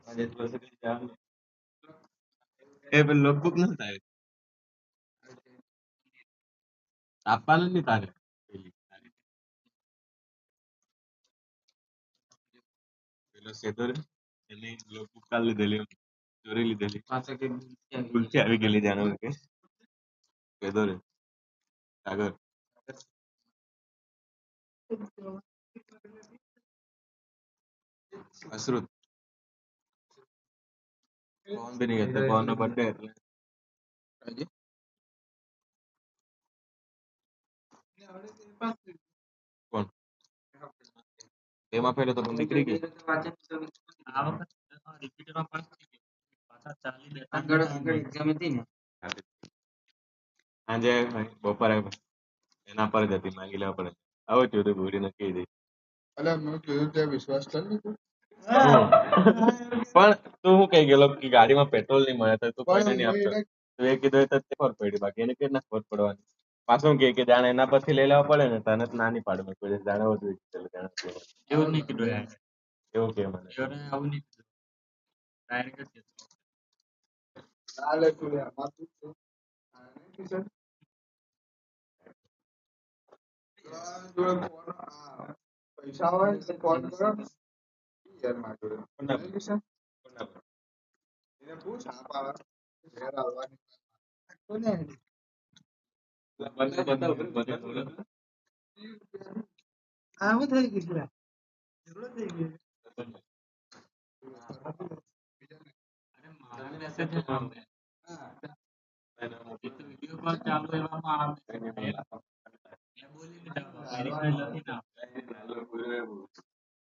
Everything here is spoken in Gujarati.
આજે તો બસ કઈ જવાનું એ પેલું લોકબુક નથી તારે આપવાનું જ નહીં તારે પેલી પેલો સેતો રે એની લોકબુક કાલ લીધેલી ચોરી લીધેલી પાછા કે ભૂલથી આવી ગયેલી જાણો કે સેતો રે સાગર અશ્રુત પવન બી નહીં હતો પવનનો બર્થડે એટલે કોણ એમાં પહેલો તો પણ નીકળી ગઈ આ વખત રિપીટરમાં પાસ થઈ ગઈ પાછા આગળ એક્ઝામ હતી ને સાંજે બપોરે એના પર જ હતી માંગી લેવા પડે આવો થયું તો ભૂરી નક્કી દઈ અલ્યા મેં કીધું ત્યાં વિશ્વાસ કર લીધો પણ તું શું કહી ગયેલો કે ગાડીમાં પેટ્રોલ નહીં મળે તો તું કોઈને પણ નહીં હું આપતો એને તો એ કીધું એ તો તે ખબર પડી બાકી એને કે ના ખબર પડવાની પાછું કે જાણે એના પરથી લઈ લેવા પડે ને તને તો નાની પાડું મેં કોઈ જાણે બધું એવું નહીં કીધું યાર એવું કે મને આવું નહીં કીધું ડાયરેક્ટ જ ના લે તું લે માથું છે. આ નહીં કિશન? જોડે ફોન પૈસા હોય તો ફોન કરો ને યાર મારા જોડે નહીં કિશન? એને પૂછ આપ આવે ઘેર આવવાની કોને આવું થઈ ગયું ઝઘડો થઈ ગયો વિડીયો કોલ ચાલુ એવામાં આવે મેં બોલી લીધા